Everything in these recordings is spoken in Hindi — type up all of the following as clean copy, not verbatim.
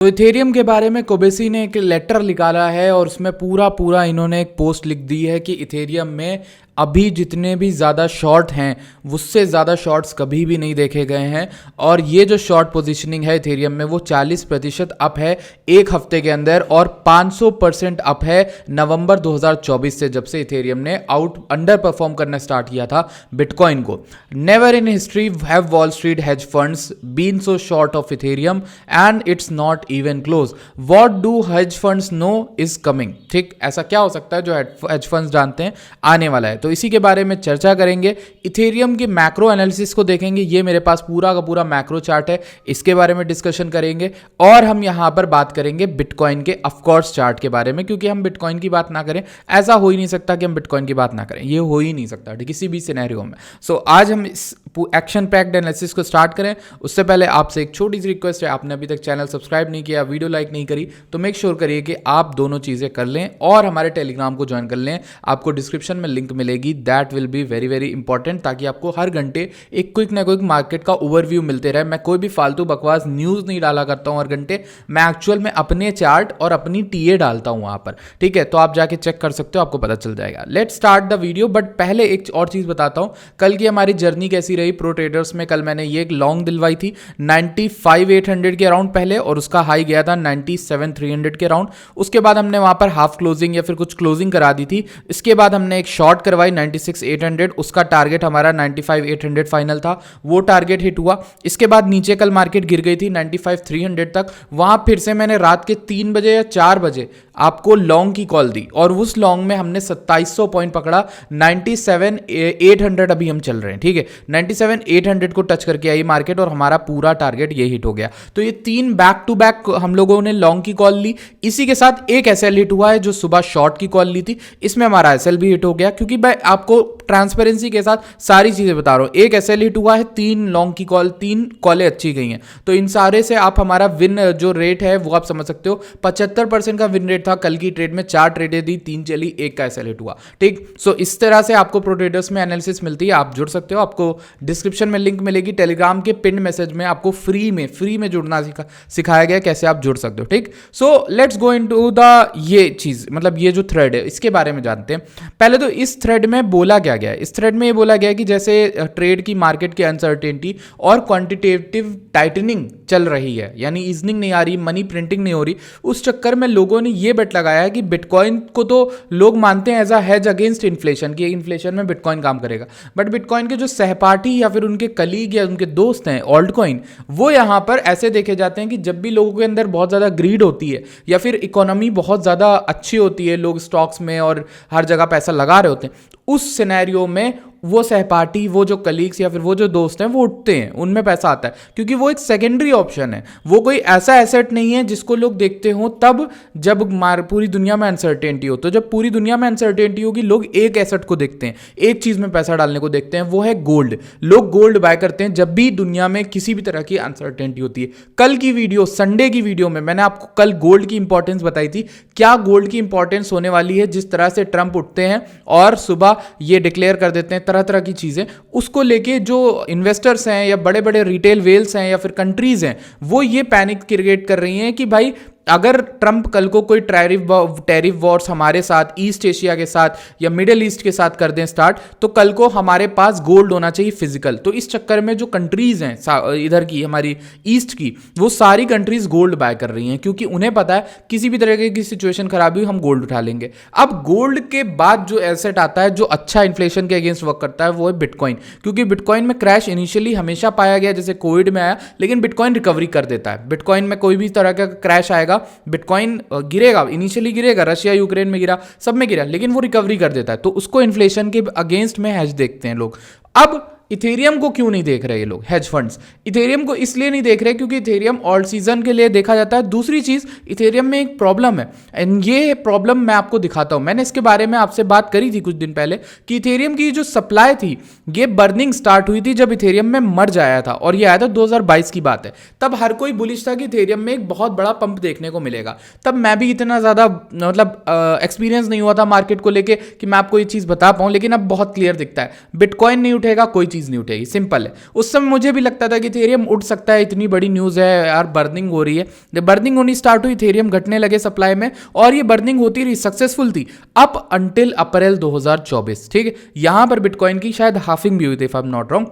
तो इथेरियम के बारे में कोबेसी ने एक लेटर निकाला है और उसमें पूरा इन्होंने एक पोस्ट लिख दी है कि इथेरियम में अभी जितने भी ज़्यादा शॉर्ट हैं उससे ज़्यादा शॉर्ट्स कभी भी नहीं देखे गए हैं। और ये जो शॉर्ट पोजीशनिंग है इथेरियम में वो 40% अप है एक हफ्ते के अंदर और 500% अप है नवंबर 2024 से, जब से इथेरियम ने अंडर परफॉर्म करना स्टार्ट किया था बिटकॉइन को। Never in history have Wall Street hedge funds been so short of Ethereum and it's not even close. What do hedge funds know is coming. ठीक, ऐसा क्या हो सकता है जो हेज फंड्स जानते हैं आने वाला है। तो इसी के बारे में चर्चा करेंगे। इथेरियम के मैक्रो एनालिसिस को देखेंगे, ये मेरे पास पूरा का पूरा मैक्रो चार्ट है, इसके बारे में डिस्कशन करेंगे। और हम यहां पर बात करेंगे बिटकॉइन के ऑफकोर्स चार्ट के बारे में, क्योंकि हम बिटकॉइन की बात ना करें, ऐसा हो ही नहीं सकता कि हम बिटकॉइन की बात ना करें, ये हो ही नहीं सकता किसी भी सिनेरियो में। सो आज हम इस एक्शन पैक्ड एनालिसिस को स्टार्ट करें उससे पहले आपसे एक छोटी सी रिक्वेस्ट है, आपने अभी तक चैनल सब्सक्राइब नहीं किया, वीडियो लाइक नहीं करी, तो मेक श्योर करिए कि आप दोनों चीज़ें कर लें और हमारे टेलीग्राम को ज्वाइन कर लें। आपको डिस्क्रिप्शन में लिंक मिलेगी, that will be very very important, ताकि आपको हर घंटे एक क्विक ना क्विक मार्केट का ओवरव्यू मिलते रहे। मैं कोई भी फालतू बकवास न्यूज़ नहीं डाला करता हूँ हर घंटे, मैं एक्चुअल में अपने चार्ट और अपनी टीए डालता हूँ वहाँ पर। ठीक है, तो आप जाके चेक कर सकते हो, आपको पता चल जाएगा। Let's start the video, but पहले एक और चीज़ बताता हूँ, कल की हमारी जर्नी कैसी रही प्रो ट्रेडर्स में। कल मैंने ये एक लॉन्ग दिलवाई थी 95,800 के अराउंड पहले, और उसका हाई गया था 97,300 के अराउंड। उसके बाद हमने वहाँ पर हाफ क्लोजिंग या फिर कुछ क्लोजिंग करा दी थी। इसके बाद हमने एक शॉर्ट करवाई 96,800, उसका टारगेट हमारा 95,800 फाइनल था, वो टारगेट हिट हुआ। इसके बाद नीचे कल मार्केट गिर गई थी 95,300 तक, वहाँ फिर से मैंने रात के 3 बजे या 4 बजे आपको लॉन्ग की कॉल दी और उस लॉन्ग में हमने 2700 पॉइंट पकड़ा। 97,800 अभी हम चल रहे हैं। ठीक है, 97,800 को टच करके आई मार्केट और हमारा पूरा टारगेट ये हिट हो गया। तो ये 3 बैक टू बैक हम लोगों ने लॉन्ग की कॉल ली। इसी के साथ एक एसएल हिट हुआ है जो सुबह शॉर्ट की कॉल ली थी, इसमें हमारा एसएल भी हिट हो गया, क्योंकि मैं आपको ट्रांसपेरेंसी के साथ सारी चीजें बता रहा हूं। एक एसएल हिट हुआ है, 3 लॉन्ग की कॉल, 3 कॉलें अच्छी गई हैं, तो इन सारे से आप हमारा विन जो रेट है वो आप समझ सकते हो। 75% का विन रेट था कल की ट्रेड में। 4 ट्रेडें दी, 3 चली, 1 का एसएल हिट हुआ। ठीक, सो इस तरह से आपको प्रो ट्रेडर्स में एनालिसिस मिलती है, आप जुड़ सकते हो। आपको डिस्क्रिप्शन में लिंक मिलेगी, टेलीग्राम के पिन मैसेज में आपको फ्री में जुड़ना सिखाया गया, कैसे आप जुड़ सकते हो। ठीक, so let's go into the ये चीज, मतलब ये जो थ्रेड है इसके बारे में जानते हैं। पहले तो इस थ्रेड में बोला क्या गया है, इस थ्रेड में ये बोला गया कि जैसे ट्रेड की मार्केट की अनसर्टेनिटी और क्वांटिटेटिव टाइटनिंग चल रही है, यानी ईजनिंग नहीं आ रही, मनी प्रिंटिंग नहीं हो रही, उस चक्कर में लोगों ने ये बेट लगाया है कि बिटकॉइन को तो लोग मानते हैं as a hedge against inflation, कि इन्फ्लेशन में बिटकॉइन काम करेगा, बट बिटकॉइन के जो सहपाठी या फिर उनके कलीग या उनके दोस्त हैं ऑल्ट कॉइन, वो यहां पर ऐसे देखे जाते हैं कि जब भी लोगों के अंदर बहुत ज़्यादा ग्रीड होती है या फिर इकोनॉमी बहुत ज़्यादा अच्छी होती है, लोग स्टॉक्स में और हर जगह पैसा लगा रहे होते हैं, उस सिनेरियो में वो सहपाठी, वो जो कलीग्स या फिर वो जो दोस्त हैं वो उठते हैं, उनमें पैसा आता है, क्योंकि वो एक सेकेंडरी ऑप्शन है, वो कोई ऐसा एसेट नहीं है जिसको लोग देखते हो तब जब पूरी दुनिया में अनसर्टेनिटी हो। तो जब पूरी दुनिया में अनसर्टेनिटी होगी, लोग एक एसेट को देखते हैं, एक चीज में पैसा डालने को देखते हैं, वो है गोल्ड। लोग गोल्ड बाय करते हैं जब भी दुनिया में किसी भी तरह की अनसर्टेनिटी होती है। कल की वीडियो, संडे की वीडियो में मैंने आपको कल गोल्ड की इंपॉर्टेंस बताई थी, क्या गोल्ड की इंपॉर्टेंस होने वाली है। जिस तरह से ट्रंप उठते हैं और सुबह ये डिक्लेयर कर देते हैं तरह तरह की चीजें, उसको लेके जो इन्वेस्टर्स हैं या बड़े बड़े रिटेल वेल्स हैं या फिर कंट्रीज हैं, वो ये पैनिक क्रिएट कर रही हैं कि भाई अगर ट्रंप कल को कोई टैरिफ वॉर्स हमारे साथ, ईस्ट एशिया के साथ या मिडिल ईस्ट के साथ कर दें स्टार्ट, तो कल को हमारे पास गोल्ड होना चाहिए फिजिकल। तो इस चक्कर में जो कंट्रीज हैं इधर की, हमारी ईस्ट की, वो सारी कंट्रीज गोल्ड बाय कर रही हैं, क्योंकि उन्हें पता है किसी भी तरह की सिचुएशन खराब हुई हम गोल्ड उठा लेंगे। अब गोल्ड के बाद जो एसेट आता है जो अच्छा इन्फ्लेशन के अगेंस्ट वर्क करता है, वो है बिटकॉइन, क्योंकि बिटकॉइन में क्रैश इनिशियली हमेशा पाया गया, जैसे कोविड में आया, लेकिन बिटकॉइन रिकवरी कर देता है। बिटकॉइन में कोई भी तरह का क्रैश आएगा, बिटकॉइन गिरेगा, इनिशियली गिरेगा, रशिया यूक्रेन में गिरा, सब में गिरा, लेकिन वो रिकवरी कर देता है। तो उसको इन्फ्लेशन के अगेंस्ट में हेज देखते हैं लोग। अब इथेरियम को क्यों नहीं देख रहे ये लोग, हेज फंड्स? इथेरियम को इसलिए नहीं देख रहे क्योंकि इथेरियम ऑल सीजन के लिए देखा जाता है। दूसरी चीज, इथेरियम में एक प्रॉब्लम है, एंड ये प्रॉब्लम मैं आपको दिखाता हूं। मैंने इसके बारे में आपसे बात करी थी कुछ दिन पहले कि इथेरियम की जो सप्लाई थी, ये बर्निंग स्टार्ट हुई थी जब इथेरियम में मर्ज आया था, और ये आया था 2022 की बात है। तब हर कोई बुलिश था कि इथेरियम में एक बहुत बड़ा पंप देखने को मिलेगा। तब मैं भी इतना ज्यादा मतलब एक्सपीरियंस नहीं हुआ था मार्केट को लेके कि मैं आपको ये चीज बता पाऊं, लेकिन अब बहुत क्लियर दिखता है, बिटकॉइन नहीं उठेगा, कोई चीज चीज़ नहीं उठेगी, सिंपल है। उस समय मुझे भी लगता था कि इथेरियम उठ सकता है, इतनी बड़ी न्यूज़ है यार, बर्निंग हो रही है। जब बर्निंग होनी स्टार्ट हुई, इथेरियम घटने लगे सप्लाई में, और ये बर्निंग होती रही, सक्सेसफुल थी अप अंटिल अप्रैल 2024, ठीक है। यहां पर बिटकॉइन की शायद हाफिंग भी हुई थी, if I am not wrong.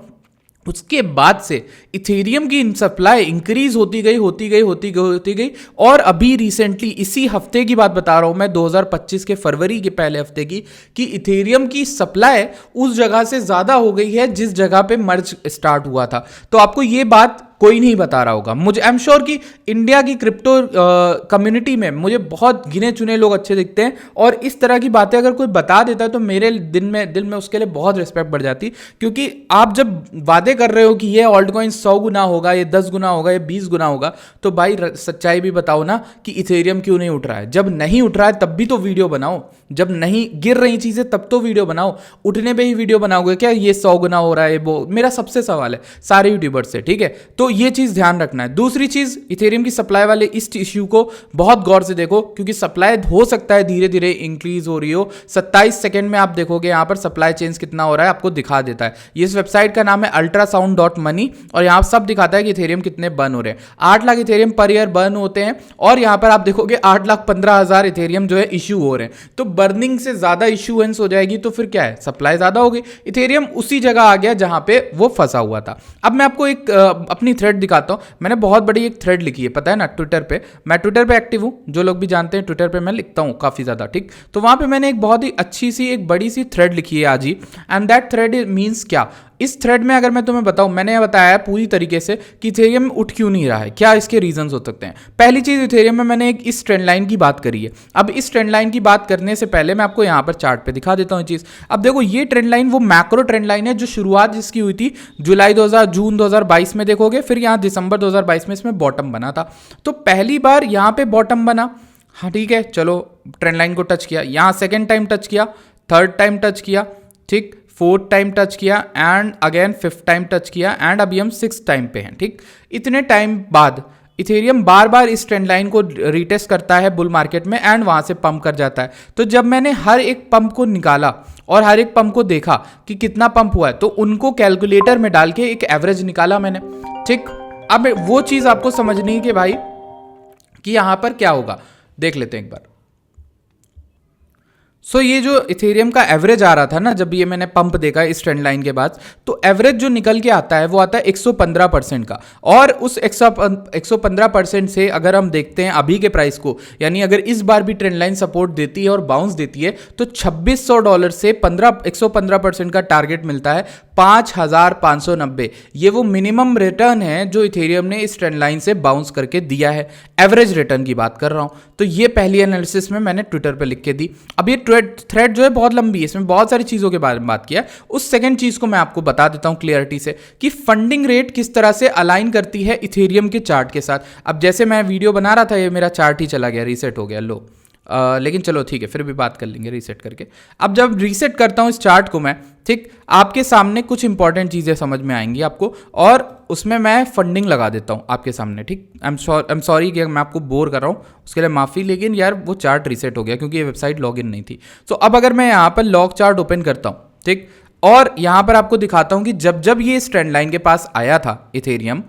उसके बाद से इथेरियम की सप्लाई इंक्रीज होती गई, और अभी रिसेंटली इसी हफ्ते की बात बता रहा हूं मैं, 2025 के फरवरी के पहले हफ्ते की, कि इथेरियम की सप्लाई उस जगह से ज्यादा हो गई है जिस जगह पे मर्ज स्टार्ट हुआ था। तो आपको ये बात कोई नहीं बता रहा होगा, मुझे आई एम श्योर कि इंडिया की क्रिप्टो कम्युनिटी में मुझे बहुत गिने चुने लोग अच्छे दिखते हैं, और इस तरह की बातें अगर कोई बता देता है तो मेरे दिल में उसके लिए बहुत रिस्पेक्ट बढ़ जाती, क्योंकि आप जब वादे कर रहे हो कि ये ऑल्ट कॉइन 100 गुना होगा, ये 10 गुना होगा, ये 20 गुना होगा, तो भाई सच्चाई भी बताओ ना कि इथेरियम क्यों नहीं उठ रहा है। जब नहीं उठ रहा है तब भी तो वीडियो बनाओ, जब नहीं गिर रही चीजें तब तो वीडियो बनाओ, उठने पे ही वीडियो बनाओगे क्या ये 100 गुना हो रहा है? वो मेरा सबसे सवाल है सारे यूट्यूबर्स से, ठीक है। तो ये चीज ध्यान रखना है। दूसरी चीज, इथेरियम की सप्लाई वाले इस इश्यू को बहुत गौर से देखो, क्योंकि सप्लाई हो सकता है धीरे धीरे इंक्रीज हो रही हो। 27 सेकंड में आप देखोगे यहां पर सप्लाई चेंज कितना हो रहा है, आपको दिखा देता है। ये इस वेबसाइट का नाम है ultrasound.money, और यहां सब दिखाता है कि इथेरियम कितने बर्न हो रहे हैं। 8 lakh Ethereum per year burn होते हैं, और यहां पर आप देखोगे 8,15,000 इथेरियम जो है इश्यू हो रहे हैं। तो बर्निंग से ज्यादा इश्यूएंस हो जाएगी, तो फिर क्या है, सप्लाई ज्यादा होगी। इथेरियम उसी जगह आ गया जहां पे वो फंसा हुआ था। अब मैं आपको एक अपनी थ्रेड दिखाता हूं। मैंने बहुत बड़ी एक थ्रेड लिखी है, पता है ना, ट्विटर पे। मैं ट्विटर पे एक्टिव हूं, जो लोग भी जानते हैं ट्विटर पे मैं लिखता हूं काफी ज्यादा, ठीक। तो वहां पे मैंने एक बहुत ही अच्छी सी एक बड़ी सी थ्रेड लिखी है आज ही, एंड दैट थ्रेड मीन्स क्या। इस थ्रेड में अगर मैं तुम्हें बताऊं, मैंने बताया है पूरी तरीके से कि इथेरियम उठ क्यों नहीं रहा है, क्या इसके रीजंस हो सकते हैं। पहली चीज, इथेरियम में मैंने एक इस ट्रेंड लाइन की बात करी है। अब इस ट्रेंड लाइन की बात करने से पहले मैं आपको यहां पर चार्ट पे दिखा देता हूं चीज। अब देखो, ये ट्रेंड लाइन वो मैक्रो ट्रेंड लाइन है जो शुरुआत जिसकी हुई थी जून 2022 में देखोगे, फिर यहां दिसंबर 2022 में इसमें बॉटम बना था। तो पहली बार यहां पे बॉटम बना, हाँ ठीक है, चलो ट्रेंड लाइन को टच किया, यहां सेकेंड टाइम टच किया, थर्ड टाइम टच किया, ठीक, फोर्थ टाइम टच किया, and again fifth time touch किया, एंड अभी हम सिक्स टाइम पे हैं, ठीक। इतने टाइम बाद इथेरियम बार बार इस ट्रेंड लाइन को रीटेस्ट करता है बुल मार्केट में, एंड वहां से पंप कर जाता है। तो जब मैंने हर एक पंप को निकाला और हर एक पंप को देखा कि कितना पंप हुआ है, तो उनको कैलकुलेटर में डाल के एक एवरेज निकाला मैंने, ठीक। अब वो चीज आपको समझनी है कि भाई कि यहां पर क्या होगा, देख लेते हैं एक बार। सो ये जो इथेरियम का एवरेज आ रहा था ना, जब ये मैंने पंप देखा इस ट्रेंड लाइन के बाद, तो एवरेज जो निकल के आता है वो आता है 115% का। और उस 115% से अगर हम देखते हैं अभी के प्राइस को, यानी अगर इस बार भी ट्रेंड लाइन सपोर्ट देती है और बाउंस देती है, तो $2600 से 115% का टारगेट मिलता है 5590। ये वो मिनिमम रिटर्न है जो इथेरियम ने इस ट्रेंड लाइन से बाउंस करके दिया है, एवरेज रिटर्न की बात कर रहा हूं। तो ये पहली एनालिसिस में मैंने ट्विटर पे लिख के दी। अब ये थ्रेड जो है बहुत लंबी है, इसमें बहुत सारी चीजों के बारे में बात किया है। उस सेकंड चीज को मैं आपको बता देता हूं क्लियरिटी से कि फंडिंग रेट किस तरह से अलाइन करती है इथेरियम के चार्ट के साथ। अब जैसे मैं वीडियो बना रहा था, ये मेरा चार्ट ही चला गया, रीसेट हो गया, लो। लेकिन चलो ठीक है, फिर भी बात कर लेंगे रीसेट करके। अब जब रीसेट करता हूं इस चार्ट को मैं, ठीक, आपके सामने कुछ इंपॉर्टेंट चीजें समझ में आएंगी आपको, और उसमें मैं फंडिंग लगा देता हूं आपके सामने, ठीक। आई एम सॉरी कि मैं आपको बोर कर रहा हूं, उसके लिए माफी, लेकिन यार वो चार्ट रीसेट हो गया क्योंकि ये वेबसाइट लॉग इन नहीं थी। तो अब अगर मैं यहाँ पर लॉग चार्ट ओपन करता हूं, ठीक, और यहां पर आपको दिखाता हूं कि जब जब ये इस ट्रेंड लाइन के पास आया था इथेरियम,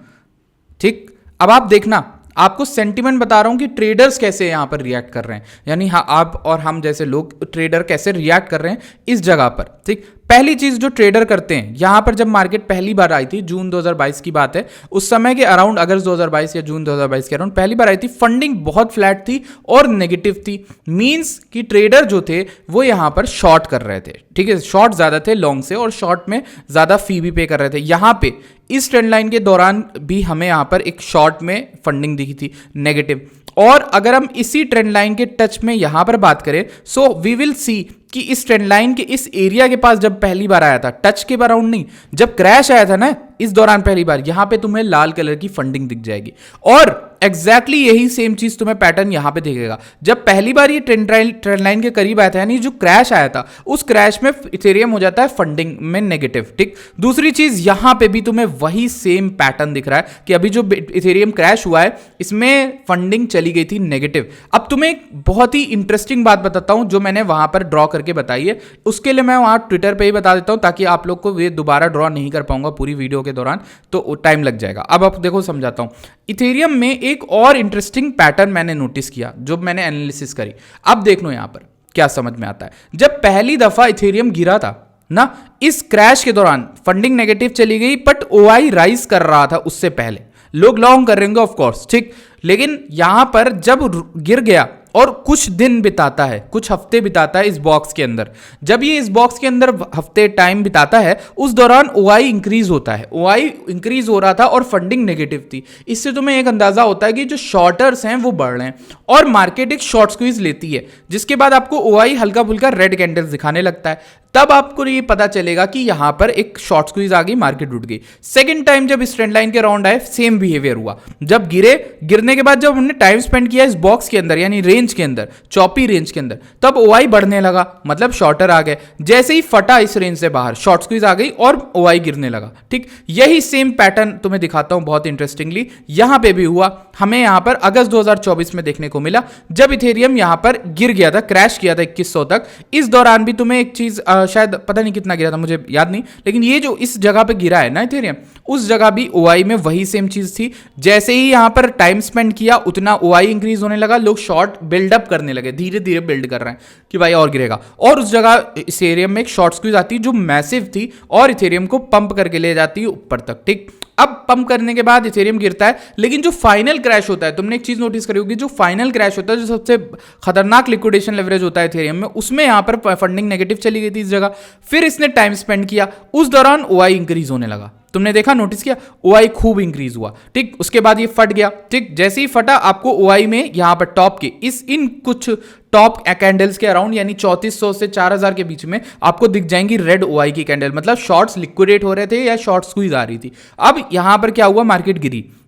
ठीक, अब आप देखना, आपको सेंटिमेंट बता रहा हूं कि ट्रेडर्स कैसे यहां पर रिएक्ट कर रहे हैं, यानी हाँ, आप और हम जैसे लोग ट्रेडर कैसे रिएक्ट कर रहे हैं इस जगह पर, ठीक। पहली चीज जो ट्रेडर करते हैं, यहां पर जब मार्केट पहली बार आई थी, जून 2022 की बात है, उस समय के अराउंड, अगस्त 2022 या जून 2022 के अराउंड पहली बार आई थी, फंडिंग बहुत फ्लैट थी और नेगेटिव थी। मींस कि ट्रेडर जो थे वो यहां पर शॉर्ट कर रहे थे, ठीक है, शॉर्ट ज्यादा थे लॉन्ग से, और शॉर्ट में ज्यादा फी भी पे कर रहे थे। यहां पे इस ट्रेंड लाइन के दौरान भी हमें यहां पर एक शॉर्ट में फंडिंग दिखी थी नेगेटिव। और अगर हम इसी ट्रेंड लाइन के टच में यहां पर बात करें, सो वी विल सी कि इस ट्रेंड लाइन के इस एरिया के पास जब पहली बार आया था, टच के अराउंड नहीं, जब क्रैश आया था ना, इस दौरान पहली बार यहां पे तुम्हें लाल कलर की फंडिंग दिख जाएगी। और एग्जैक्टली यही सेम चीज तुम्हें पैटर्न यहां पे दिखेगा। जब पहली बार ये ट्रेंड लाइन के करीब आया था, यानी जो क्रैश आया था, उस क्रैश में इथेरियम हो जाता है फंडिंग में नेगेटिव। ठीक, दूसरी चीज यहां पे भी तुम्हें वही सेम पैटर्न दिख रहा है कि अभी जो इथेरियम क्रैश हुआ है इसमें फंडिंग चली गई थी नेगेटिव। अब तुम्हें एक बहुत ही इंटरेस्टिंग बात बताता हूं जो मैंने वहां पर ड्रॉ करके बताई है, उसके लिए मैं वहां ट्विटर पे ही बता देता हूं ताकि आप लोग को ये दोबारा ड्रॉ नहीं कर पाऊंगा पूरी वीडियो के दौरान, तो टाइम लग जाएगा। अब आप देखो समझाता हूं। इथेरियम में एक और इंटरेस्टिंग पैटर्न मैंने नोटिस किया जो मैंने एनालिसिस करी। अब देख लो यहां पर क्या समझ में आता है। जब पहली दफा इथेरियम गिरा था ना, इस क्रैश के दौरान फंडिंग नेगेटिव चली गई, बट ओआई राइज कर रहा था उससे पहले। लोग लॉन्ग कर रहे ऑफ कोर्स, ठीक, लेकिन यहां पर जब गिर गया और कुछ दिन बिताता है, कुछ हफ्ते बिताता है इस बॉक्स के अंदर, जब ये इस बॉक्स के अंदर हफ्ते टाइम बिताता है, उस दौरान ओआई इंक्रीज होता है। ओआई इंक्रीज हो रहा था और फंडिंग नेगेटिव थी। इससे तुम्हें एक अंदाजा होता है कि जो शॉर्टर्स हैं वो बढ़ रहे हैं और मार्केट एक शॉर्ट स्क्वीज लेती है, जिसके बाद आपको ओआई हल्का फुल्का रेड कैंडल्स दिखाने लगता है। तब आपको ये पता चलेगा कि यहां पर एक शॉर्ट स्क्वीज आ गई, मार्केट उठ गई। सेकंड टाइम जब इस ट्रेंड लाइन के राउंड आए, सेम बिहेवियर हुआ। जब गिरने के बाद जब हमने टाइम स्पेंड किया इस बॉक्स के अंदर, यानी रेंज के अंदर, चौपी रेंज के अंदर, तब ओआई बढ़ने लगा, मतलब शॉर्टर आ गए। जैसे ही फटा इस रेंज से बाहर, शॉर्ट स्क्वीज आ गई और ओआई गिरने लगा। ठीक, यही सेम पैटर्न तुम्हें दिखाता हूं बहुत इंटरेस्टिंगली, यहां पे भी हुआ। हमें यहां पर अगस्त 2024 में देखने को मिला जब इथेरियम यहां पर गिर गया था, क्रैश किया था 2100 तक। इस दौरान भी तुम्हें एक चीज, शायद पता नहीं कितना गिरा था, मुझे याद नहीं, लेकिन ये जो इस जगह पे गिरा है ना इथेरियम, उस जगह भी ओआई में वही सेम चीज थी। जैसे ही यहां पर टाइम स्पेंड किया उतना ओआई इंक्रीज होने लगा, लोग शॉर्ट बिल्डअप करने लगे, धीरे धीरे बिल्ड कर रहे हैं कि भाई और गिरेगा, और उस जगह इथेरियम में एक शॉर्ट स्क्वीज आती जो मैसिव थी और इथेरियम को पंप करके ले जाती है ऊपर तक। ठीक, अब पंप करने के बाद इथेरियम गिरता है, लेकिन जो फाइनल क्रैश होता है, तुमने एक चीज नोटिस करी होगी, जो फाइनल क्रैश होता है, जो सबसे खतरनाक लिक्विडेशन लेवरेज होता है इथेरियम में, उसमें यहां पर फंडिंग नेगेटिव चली गई थी इस जगह। फिर इसने टाइम स्पेंड किया, उस दौरान ओआई इंक्रीज होने लगा। तुमने देखा, नोटिस किया, ओआई खूब इंक्रीज हुआ। ठीक, उसके बाद ये फट गया। ठीक, जैसे ही फटा, आपको ओआई में यहां पर टॉप के इन कुछ टॉप कैंडल्स के अराउंड, यानी 3400 से 4000 के बीच में आपको दिख जाएंगी रेड ओआई की कैंडल, मतलब शॉर्ट्स लिक्विडेट हो रहे थे या शॉर्ट स्क्वीज आ रही थी। अब यहां पर क्या हुआ, मार्केट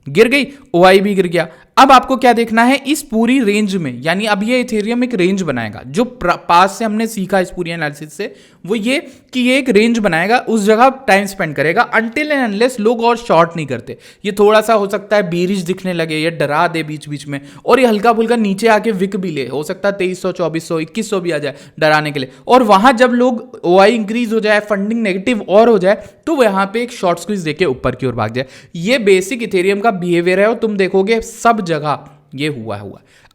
गिर गई, ओआई भी गिर गया। अब आपको क्या देखना है, इस पूरी रेंज में, यानी अब ये इथेरियम एक रेंज बनाएगा। जो पास से हमने सीखा इस पूरी एनालिसिस से, वो ये कि ये एक रेंज बनाएगा, उस जगह टाइम स्पेंड करेगा अनटिल एंड अनलेस लोग और शॉर्ट नहीं करते। ये थोड़ा सा हो सकता है बेरिश दिखने लगे, ये डरा दे बीच बीच में, और ये हल्का फुल्का नीचे आके विक भी ले, हो सकता है 2300, 2400, 2100 भी आ जाए डराने के लिए। और वहां जब लोग ओआई इंक्रीज हो जाए, फंडिंग नेगेटिव और हो जाए, तो वो यहां पे एक शॉर्ट स्क्वीज देके ऊपर की ओर भाग जाए। ये बेसिक इथेरियम का बिहेवियर है और तुम देखोगे सब जगह ये हुआ।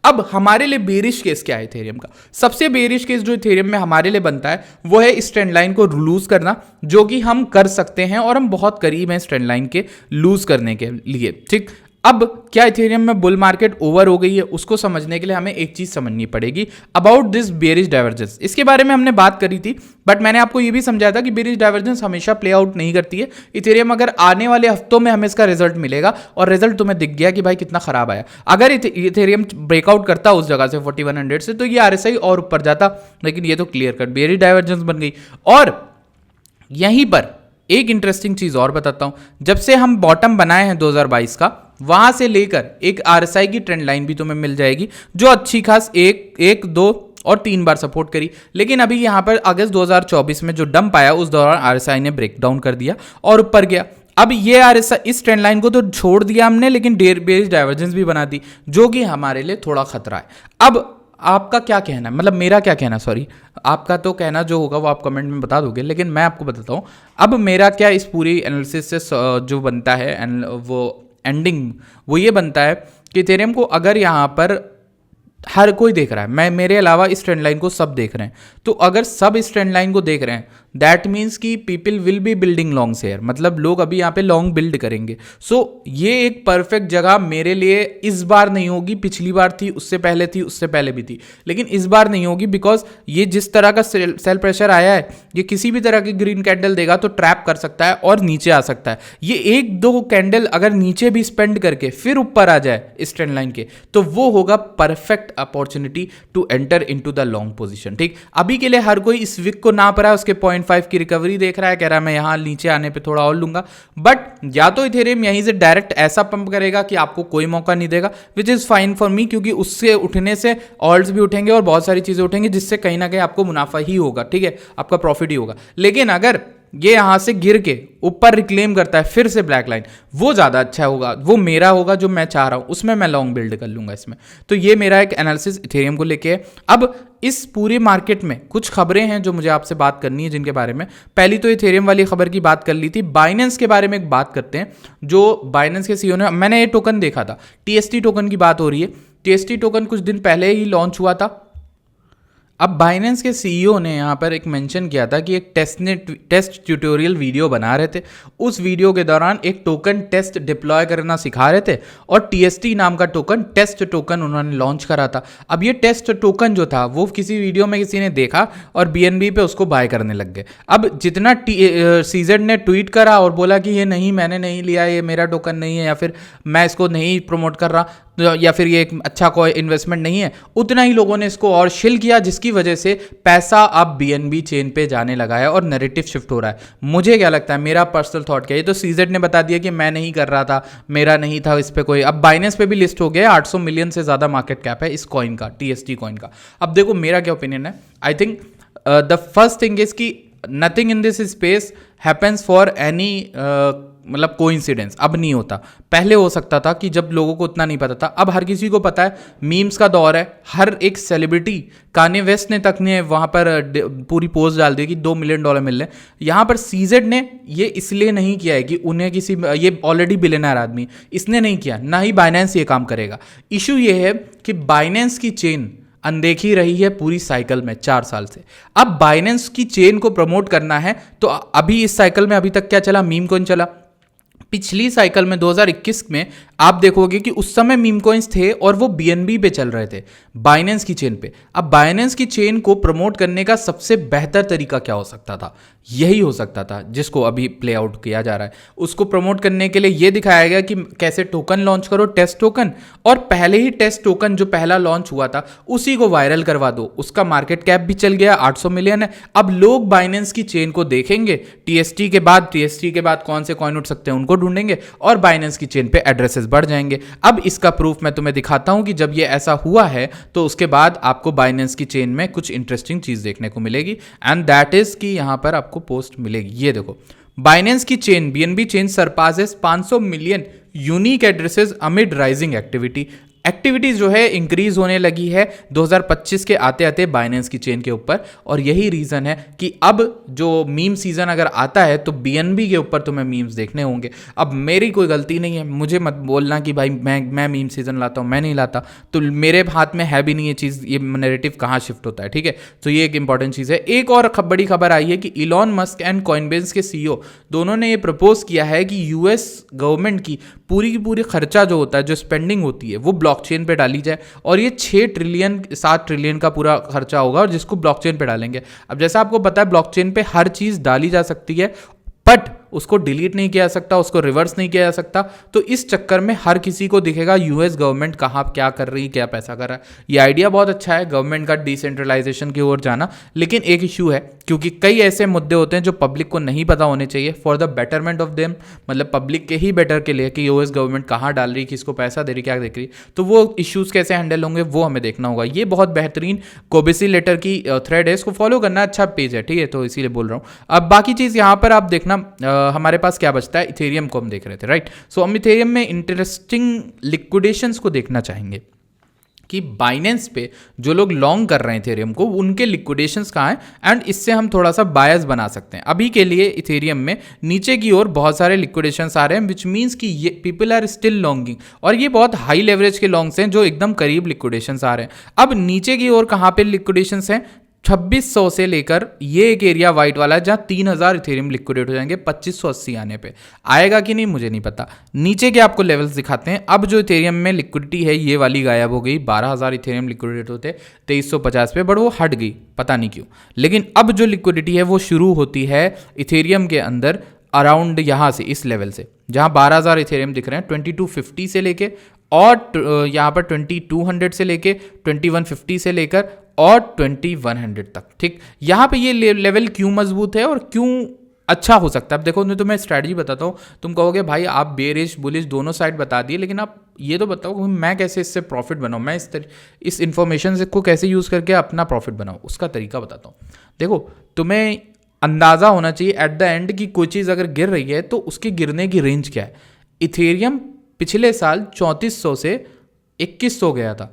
अब हमारे लिए बेरिश केस क्या है इथेरियम का? सबसे बेरिश केस जो इथेरियम में हमारे लिए बनता है वो है इस ट्रेंड लाइन को लूज करना, जो कि हम कर सकते हैं और हम बहुत करीब हैं इस ट्रेंड लाइन के लूज करने के लिए। ठीक, अब क्या इथेरियम में बुल मार्केट ओवर हो गई है, उसको समझने के लिए हमें एक चीज समझनी पड़ेगी अबाउट दिस बेरिश डाइवर्जेंस। इसके बारे में हमने बात करी थी, बट मैंने आपको ये भी समझाया था कि बेरिश डाइवर्जेंस हमेशा प्ले आउट नहीं करती है। इथेरियम अगर आने वाले हफ्तों में हमें इसका रिजल्ट मिलेगा, और रिजल्ट तुम्हें दिख गया कि भाई कितना खराब आया। अगर इथेरियम ब्रेकआउट करता उस जगह से 4100 से, तो ये आरएसआई और ऊपर जाता, लेकिन ये तो क्लियर कट बेरिश डाइवर्जेंस बन गई। और यहीं पर एक इंटरेस्टिंग चीज और बताता हूं, जब से हम बॉटम बनाए हैं 2022 का, वहां से लेकर एक आरएसआई की ट्रेंड लाइन भी तुम्हें मिल जाएगी, जो अच्छी खास 1, 2 और 3 बार सपोर्ट करी। लेकिन अभी यहां पर अगस्त 2024 में जो डंप आया, उस दौरान आरएसआई ने ब्रेक डाउन कर दिया और ऊपर गया। अब ये आरएसआई, इस ट्रेंड लाइन को तो छोड़ दिया हमने, लेकिन बेरिश डाइवर्जेंस भी बना दी, जो कि हमारे लिए थोड़ा खतरा है। अब आपका क्या कहना है, मतलब मेरा क्या कहना, सॉरी, आपका तो कहना जो होगा वो आप कमेंट में बता दोगे, लेकिन मैं आपको बताता हूँ अब मेरा क्या इस पूरी एनालिसिस से जो बनता है, वो एंडिंग वो ये बनता है कि इथेरियम को अगर यहाँ पर हर कोई देख रहा है, मैं मेरे अलावा इस ट्रेंड लाइन को सब देख रहे हैं, तो अगर सब इस ट्रेंड लाइन को देख रहे हैं, दैट मीन्स कि people will be building long share, मतलब लोग अभी यहाँ पे लॉन्ग बिल्ड करेंगे। सो ये एक परफेक्ट जगह मेरे लिए इस बार नहीं होगी, पिछली बार थी, उससे पहले थी, उससे पहले भी थी, लेकिन इस बार नहीं होगी, बिकॉज ये जिस तरह का सेल प्रेशर आया है, ये किसी भी तरह की ग्रीन कैंडल देगा तो ट्रैप कर सकता है और नीचे आ सकता है। ये 1-2 कैंडल अगर नीचे भी स्पेंड करके फिर ऊपर आ जाए इस ट्रेंड लाइन के, तो वो होगा perfect opportunity to enter into the long position. ठीक, अभी के लिए हर कोई इस विक को नाप रहा है उसके 0.5 0.5 की रिकवरी देख रहा है, कह रहा है मैं यहाँ नीचे आने पे थोड़ा और लूंगा, बट या तो इथेरियम यहीं से डायरेक्ट ऐसा पंप करेगा कि आपको कोई मौका नहीं देगा, which is fine for me, क्योंकि उससे उठने से ऑल्ट्स भी उठेंगे और बहुत सारी चीज़ें उठेंगी, जिससे कहीं ना कहीं आपको मुनाफा ही होगा, ठीक है, आपका प्रॉफिट ही होगा। लेकिन अगर ये यहां से गिर के ऊपर रिक्लेम करता है फिर से ब्लैक लाइन, वो ज़्यादा अच्छा होगा, वो मेरा होगा जो मैं चाह रहा हूं, उसमें मैं लॉन्ग बिल्ड कर लूंगा इसमें। तो ये मेरा एक एनालिसिस इथेरियम को लेके है। अब इस पूरे मार्केट में कुछ खबरें हैं जो मुझे आपसे बात करनी है, जिनके बारे में पहली तो इथेरियम वाली खबर की बात कर ली थी। बाइनेंस के बारे में एक बात करते हैं, जो बाइनेंस के सीईओ ने, मैंने ये टोकन देखा था, टीएसटी टोकन की बात हो रही है। टीएसटी टोकन कुछ दिन पहले ही लॉन्च हुआ था। अब बाइनेंस के सीईओ ने यहाँ पर एक मेंशन किया था कि एक टेस्ट ट्यूटोरियल वीडियो बना रहे थे, उस वीडियो के दौरान एक टोकन टेस्ट डिप्लॉय करना सिखा रहे थे, और टीएसटी नाम का टोकन, टेस्ट टोकन उन्होंने लॉन्च करा था। अब ये टेस्ट टोकन जो था वो किसी वीडियो में किसी ने देखा और बीएनबी पे उसको बाय करने लग गए। अब जितना सीजेड ने ट्वीट करा और बोला कि ये नहीं, मैंने नहीं लिया, ये मेरा टोकन नहीं है, या फिर मैं इसको नहीं प्रमोट कर रहा, या फिर ये एक अच्छा कोई इन्वेस्टमेंट नहीं है, उतना ही लोगों ने इसको और शिल किया, जिसकी वजह से पैसा अब बीएनबी चेन पे जाने लगा है और नैरेटिव शिफ्ट हो रहा है। मुझे क्या लगता है, मेरा पर्सनल थॉट क्या है, ये तो सीजेड ने बता दिया कि मैं नहीं कर रहा था, मेरा नहीं था इस पे कोई। अब बाइनेंस पे भी लिस्ट हो गया, 800 मिलियन से ज़्यादा मार्केट कैप है इस कॉइन का, टीएसटी कॉइन का। अब देखो मेरा क्या ओपिनियन है, I think the first thing is कि nothing in this space happens for any मतलब कोइंसिडेंस। अब नहीं होता, पहले हो सकता था कि जब लोगों को उतना नहीं पता था, अब हर किसी को पता है, मीम्स का दौर है, हर एक सेलिब्रिटी, कान्ये वेस्ट ने तक ने वहाँ पर पूरी पोस्ट डाल दी कि $2 मिलियन मिल रहे। यहाँ पर सीजेड ने ये इसलिए नहीं किया है कि उन्हें किसी, ये ऑलरेडी बिलियनर आदमी, इसने नहीं किया, ना ही बाइनेंस ये काम करेगा। इशू ये है कि बाइनेंस की चेन अनदेखी रही है पूरी साइकिल में 4 साल से। अब बाइनेंस की चेन को प्रमोट करना है, तो अभी इस साइकिल में अभी तक क्या चला, मीम कॉइन चला। पिछली साइकिल में 2021 में आप देखोगे कि उस समय मीम कॉइन्स थे और वो बीएनबी पे चल रहे थे, बाइनेंस की चेन पे। अब बाइनेंस की चेन को प्रमोट करने का सबसे बेहतर तरीका क्या हो सकता था, यही हो सकता था जिसको अभी प्ले आउट किया जा रहा है। उसको प्रमोट करने के लिए ये दिखाया गया कि कैसे टोकन लॉन्च करो, टेस्ट टोकन, और पहले ही टेस्ट टोकन जो पहला लॉन्च हुआ था उसी को वायरल करवा दो। उसका मार्केट कैप भी चल गया, 800 मिलियन है। अब लोग बाइनेंस की चेन को देखेंगे, टीएसटी के बाद कौन से कॉइन उठ सकते हैं उनको ढूंढेंगे, और बाइनेंस की चेन पे एड्रेसेस बढ़ जाएंगे। अब इसका प्रूफ मैं तुम्हें दिखाता हूं कि जब ये ऐसा हुआ है तो उसके बाद आपको बाइनेंस की चेन में कुछ इंटरेस्टिंग चीज देखने को मिलेगी, एंड दैट इज कि यहां पर आपको पोस्ट मिलेगी। ये देखो, बाइनेंस की chain, BNB chain surpasses 500 million unique addresses amid rising activities जो है इंक्रीज होने लगी है 2025 के आते आते बाइनेंस की चेन के ऊपर। और यही रीजन है कि अब जो मीम सीजन अगर आता है तो बीएनबी के ऊपर तुम्हें मीम्स देखने होंगे। अब मेरी कोई गलती नहीं है, मुझे मत बोलना कि भाई मैं मीम सीजन लाता हूँ, मैं नहीं लाता, तो मेरे हाथ में है भी नहीं ये चीज़, ये नैरेटिव कहाँ शिफ्ट होता है, ठीक है। तो ये एक इंपॉर्टेंट चीज़ है। एक और बड़ी खबर आई है कि इलॉन मस्क एंड कॉइनबेस के सीईओ दोनों ने ये प्रपोज किया है कि यूएस गवर्नमेंट की पूरी खर्चा जो होता है, जो स्पेंडिंग होती है, वो ब्लॉकचेन पे डाली जाए, और ये 7 ट्रिलियन का पूरा खर्चा होगा और जिसको ब्लॉकचेन पे डालेंगे। अब जैसा आपको पता है ब्लॉकचेन पे हर चीज डाली जा सकती है, बट उसको डिलीट नहीं किया जा सकता, उसको रिवर्स नहीं किया जा सकता। तो इस चक्कर में हर किसी को दिखेगा यूएस गवर्नमेंट कहाँ क्या कर रही है, क्या पैसा कर रहा है। ये आइडिया बहुत अच्छा है गवर्नमेंट का डिसेंट्रलाइजेशन की ओर जाना, लेकिन एक इशू है, क्योंकि कई ऐसे मुद्दे होते हैं जो पब्लिक को नहीं पता होने चाहिए for the betterment of them, मतलब पब्लिक के ही बेटर के लिए कि यूएस गवर्नमेंट कहाँ डाल रही, किसको पैसा दे रही, क्या देख रही। तो वो इश्यूज कैसे हैंडल होंगे वो हमें देखना होगा। ये बहुत बेहतरीन कोबेसी लेटर की थ्रेड है, इसको फॉलो करना, अच्छा पेज है, ठीक है, तो इसीलिए बोल रहा हूँ। अब बाकी चीज़ यहाँ पर आप देखना, हमारे पास क्या बचता है, इथेरियम को हम देख रहे थे, राइट। सो हम इथेरियम में इंटरेस्टिंग लिक्विडेशंस को देखना चाहेंगे कि बाइनेंस पे जो लोग लॉन्ग कर रहे हैं इथेरियम को, उनके लिक्विडेशंस कहाँ हैं, एंड इससे हम थोड़ा सा बायस बना सकते हैं। अभी के लिए इथेरियम में नीचे की ओर बहुत सारे लिक्विडेशंस आ रहे हैं, विच मीन्स कि ये पीपल आर स्टिल लॉन्गिंग, और ये बहुत हाई लेवरेज के लॉन्ग्स हैं जो एकदम करीब लिक्विडेशंस आ रहे हैं। अब नीचे की ओर कहाँ पे लिक्विडेशंस हैं, 2600 से लेकर ये एक एरिया वाइट वाला है जहां 3000 इथेरियम लिक्विडेट हो जाएंगे 2580 आने पे। आएगा कि नहीं मुझे नहीं पता। नीचे के आपको लेवल्स दिखाते हैं। अब जो इथेरियम में लिक्विडिटी है ये वाली गायब हो गई, 12000 इथेरियम लिक्विडेट होते 2350 पे, बट वो हट गई, पता नहीं क्यों। लेकिन अब जो लिक्विडिटी है वो शुरू होती है इथेरियम के अंदर अराउंड यहाँ से, इस लेवल से, जहाँ 12000 इथेरियम दिख रहे हैं, 2250 से लेके और यहाँ पर 2200 से लेके 2150 से लेकर और 2100 तक, ठीक। यहाँ पे ये लेवल क्यों मजबूत है और क्यों अच्छा हो सकता है। अब देखो मैं तुम्हें स्ट्रैटेजी बताता हूँ, तुम कहोगे भाई आप बेरिश बुलिश दोनों साइड बता दिए, लेकिन आप ये तो बताओ कि मैं कैसे इससे प्रॉफिट बनाऊँ, मैं इस इन्फॉर्मेशन को कैसे यूज़ करके अपना प्रॉफिट बनाऊँ, उसका तरीका बताता हूँ। देखो तुम्हें अंदाज़ा होना चाहिए एट द एंड कि कोई चीज़ अगर गिर रही है तो उसके गिरने की रेंज क्या है। इथेरियम पिछले साल 3400 से 2100 गया था,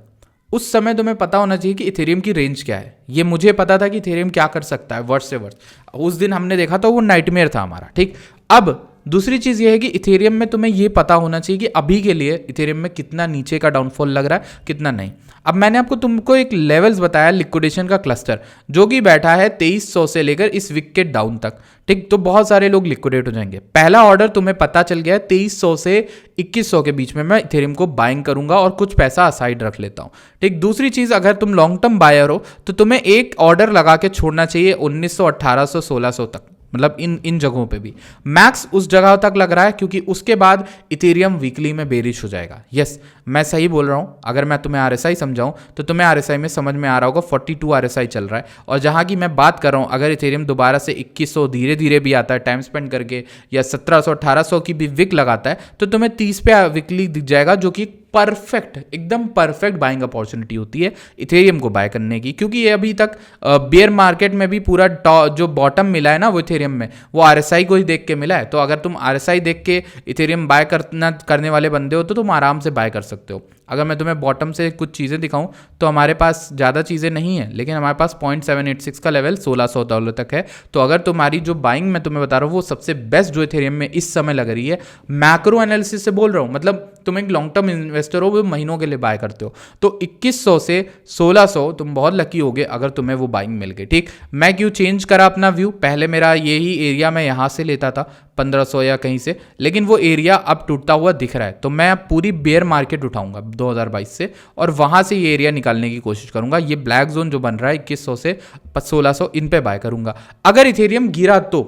उस समय तुम्हें पता होना चाहिए कि इथेरियम की रेंज क्या है। ये मुझे पता था कि इथेरियम क्या कर सकता है वर्ष से वर्ष, उस दिन हमने देखा था वो नाइटमेयर था हमारा, ठीक। अब दूसरी चीज़ ये है कि इथेरियम में तुम्हें ये पता होना चाहिए कि अभी के लिए इथेरियम में कितना नीचे का डाउनफॉल लग रहा है, कितना नहीं। अब मैंने तुमको एक लेवल्स बताया लिक्विडेशन का क्लस्टर, जो कि बैठा है 2300 से लेकर इस वीक के डाउन तक, ठीक। तो बहुत सारे लोग लिक्विडेट हो जाएंगे। पहला ऑर्डर तुम्हें पता चल गया है 2300 से 2100 के बीच में मैं इथेरियम को बाइंग करूंगा और कुछ पैसा असाइड रख लेता हूं, ठीक। दूसरी चीज़, अगर तुम लॉन्ग टर्म बायर हो तो तुम्हें एक ऑर्डर लगा के छोड़ना चाहिए 1900, 1800, 1600 तक, मतलब इन जगहों पे भी मैक्स उस जगह तक लग रहा है, क्योंकि उसके बाद इथेरियम वीकली में बेरिश हो जाएगा। यस, मैं सही बोल रहा हूँ। अगर मैं तुम्हें आरएसआई समझाऊं तो तुम्हें आरएसआई में समझ में आ रहा होगा 42 आरएसआई चल रहा है, और जहां की मैं बात कर रहा हूं, अगर इथेरियम दोबारा से 2100 धीरे धीरे भी आता है टाइम स्पेंड करके, या 1700 1800 की भी विक लगाता है, तो तुम्हें 30 पे वीकली दिख जाएगा, जो कि परफेक्ट, एकदम परफेक्ट बाइंग अपॉर्चुनिटी होती है इथेरियम को बाय करने की। क्योंकि ये अभी तक बेयर मार्केट में भी पूरा जो बॉटम मिला है ना वो इथेरियम में, वो आरएसआई को ही देख के मिला है। तो अगर तुम आरएसआई देख के इथेरियम बाय करने वाले बंदे हो तो तुम आराम से बाय कर सकते हो। अगर मैं तुम्हें बॉटम से कुछ चीज़ें दिखाऊं तो हमारे पास ज़्यादा चीज़ें नहीं है, लेकिन हमारे पास 0.786 का लेवल $1600 तक है। तो अगर तुम्हारी जो बाइंग मैं तुम्हें बता रहा हूँ वो सबसे बेस्ट जो इथेरियम में इस समय लग रही है, मैक्रो एनालिसिस से बोल रहा हूँ, मतलब तुम एक लॉन्ग टर्म इन्वेस्टर हो, वो महीनों के लिए बाय करते हो, तो 2100 से 1600 तुम बहुत लकी होगे अगर तुम्हें वो बाइंग मिल गई, ठीक। मैं क्यों चेंज करा अपना व्यू, पहले मेरा यही एरिया मैं यहाँ से लेता था 1500 या कहीं से, लेकिन वो एरिया अब टूटता हुआ दिख रहा है, तो मैं अब पूरी बेयर मार्केट उठाऊंगा 2022 से और वहां से ये एरिया निकालने की कोशिश करूंगा। ये ब्लैक जोन जो बन रहा है 2100 से 1600, इन पे बाय करूंगा। अगर इथेरियम गिरा तो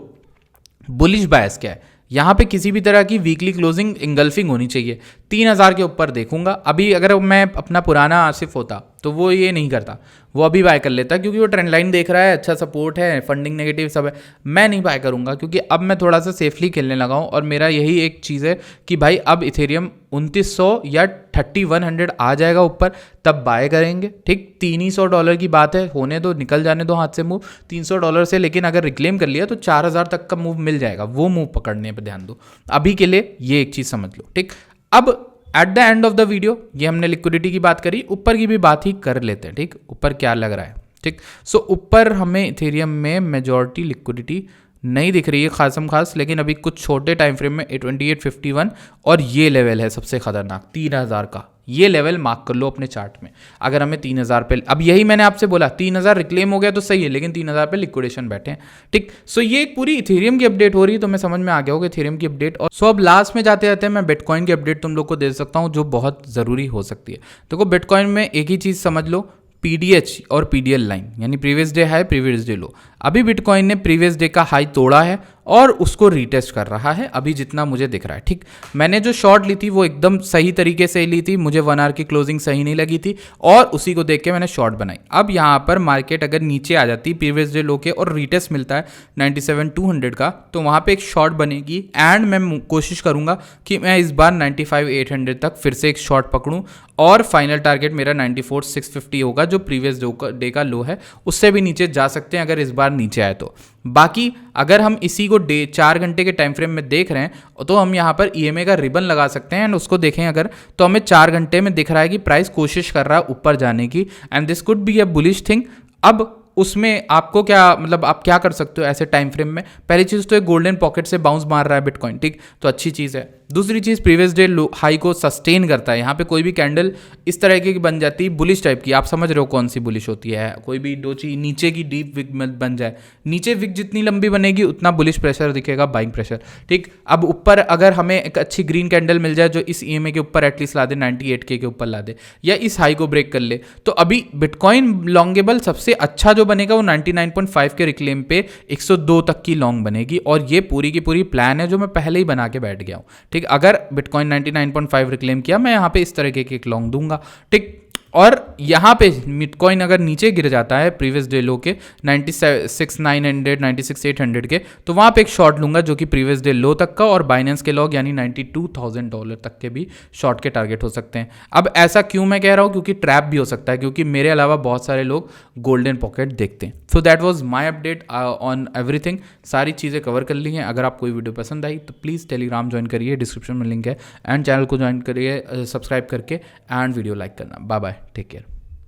बुलिश बायस क्या है, यहाँ पे किसी भी तरह की वीकली क्लोजिंग इंगल्फिंग होनी चाहिए, 3000 के ऊपर देखूंगा। अभी अगर मैं अपना पुराना आसिफ होता तो वो ये नहीं करता, वो अभी बाय कर लेता, क्योंकि वो ट्रेंड लाइन देख रहा है, अच्छा सपोर्ट है, फंडिंग नेगेटिव सब है। मैं नहीं बाय करूंगा, क्योंकि अब मैं थोड़ा सा सेफली खेलने लगा हूं, और मेरा यही एक चीज़ है कि भाई अब इथेरियम 2900 या 3100 आ जाएगा ऊपर, तब बाय करेंगे, ठीक। $300 की बात है, होने दो, निकल जाने दो हाथ से मूव $300 से, लेकिन अगर रिक्लेम कर लिया तो 4000 तक का मूव मिल जाएगा, वो मूव पकड़ने पर ध्यान दो। अभी के लिए ये एक चीज़ समझ लो, ठीक। अब at the end of the video ये हमने लिक्विडिटी की बात करी, ऊपर की भी बात ही कर लेते हैं, ठीक। ऊपर क्या लग रहा है, ठीक। सो ऊपर हमें इथेरियम में मेजॉरिटी लिक्विडिटी नहीं दिख रही है खासम खास, लेकिन अभी कुछ छोटे टाइम फ्रेम में 2851 और ये लेवल है सबसे खतरनाक 3000 का, ये लेवल मार्क कर लो अपने चार्ट में। अगर हमें 3000 पे, अब यही मैंने आपसे बोला 3000 रिक्लेम हो गया तो सही है, लेकिन 3000 पे लिक्विडेशन बैठे हैं, ठीक। सो ये एक पूरी इथेरियम की अपडेट हो रही है, तो मैं समझ में आ गया होगा इथेरियम की अपडेट। और सो अब लास्ट में जाते जाते मैं बिटकॉइन की अपडेट तुम लोग को दे सकता हूँ, जो बहुत ज़रूरी हो सकती है। देखो बिटकॉइन में एक ही चीज़ समझ लो, PDH और PDL लाइन, यानी previous day high previous day लो। अभी बिटकॉइन ने प्रीवियस डे का हाई तोड़ा है और उसको रीटेस्ट कर रहा है अभी, जितना मुझे दिख रहा है, ठीक। मैंने जो शॉर्ट ली थी वो एकदम सही तरीके से ली थी, मुझे 1 आवर की क्लोजिंग सही नहीं लगी थी और उसी को देख के मैंने शॉर्ट बनाई। अब यहाँ पर मार्केट अगर नीचे आ जाती प्रीवियस डे लो के और रीटेस्ट मिलता है 97,200 का, तो वहाँ पे एक शॉर्ट बनेगी, एंड मैं कोशिश करूँगा कि मैं इस बार 95,800 तक फिर से एक शॉर्ट पकड़ूँ, और फाइनल टारगेट मेरा 94,650 होगा, जो प्रीवियस डे का लो है। उससे भी नीचे जा सकते हैं अगर इस बार नीचे आए तो। बाकी अगर हम इसी को 4 घंटे के टाइम फ्रेम में देख रहे हैं तो हम यहाँ पर EMA का रिबन लगा सकते हैं, एंड उसको देखें अगर, तो हमें 4 घंटे में दिख रहा है कि प्राइस कोशिश कर रहा है ऊपर जाने की, and this could be a bullish thing. अब उसमें आपको क्या, मतलब आप क्या कर सकते हो ऐसे टाइम फ्रेम में, पहली चीज़ तो एक गोल्डन पॉकेट से बाउंस मार रहा है बिटकॉइन, ठीक, तो अच्छी चीज़ है। दूसरी चीज़ प्रीवियस डे हाई को सस्टेन करता है, यहाँ पे कोई भी कैंडल इस तरह की बन जाती है बुलिश टाइप की, आप समझ रहे हो कौन सी बुलिश होती है, कोई भी डोची नीचे की डीप विक बन जाए, नीचे विक जितनी लंबी बनेगी उतना बुलिश प्रेशर दिखेगा, बाइंग प्रेशर, ठीक। अब ऊपर अगर हमें एक अच्छी ग्रीन कैंडल मिल जाए जो इस EMA के ऊपर एटलीस्ट ला दे, 98K के ऊपर ला दे, या इस हाई को ब्रेक कर ले, तो अभी बिटकॉइन लॉन्गेबल सबसे अच्छा जो बनेगा वो 99.5 के रिक्लेम पे 102 तक की लॉन्ग बनेगी, और ये पूरी की पूरी प्लान है जो मैं पहले ही बना के बैठ गया हूँ, ठीक, अगर बिटकॉइन 99.5 रिक्लेम किया, मैं यहाँ पे इस तरह के एक लॉन्ग दूंगा, ठीक। और यहाँ पे बिटकॉइन अगर नीचे गिर जाता है प्रीवियस डे लो के 96,900 96,800 के, तो वहाँ पे एक शॉर्ट लूंगा जो कि प्रीवियस डे लो तक का और बाइनेंस के लॉग यानी $92,000 तक के भी शॉर्ट के टारगेट हो सकते हैं। अब ऐसा क्यों मैं कह रहा हूँ, क्योंकि ट्रैप भी हो सकता है, क्योंकि मेरे अलावा बहुत सारे लोग गोल्डन पॉकेट देखते हैं। So that was my update on everything. सारी चीज़ें कवर कर ली हैं। अगर आपको ये वीडियो पसंद आई तो प्लीज़ टेलीग्राम ज्वाइन करिए, डिस्क्रिप्शन में लिंक है, एंड चैनल को ज्वाइन करिए सब्सक्राइब करके, एंड वीडियो लाइक करना। Bye bye, take care.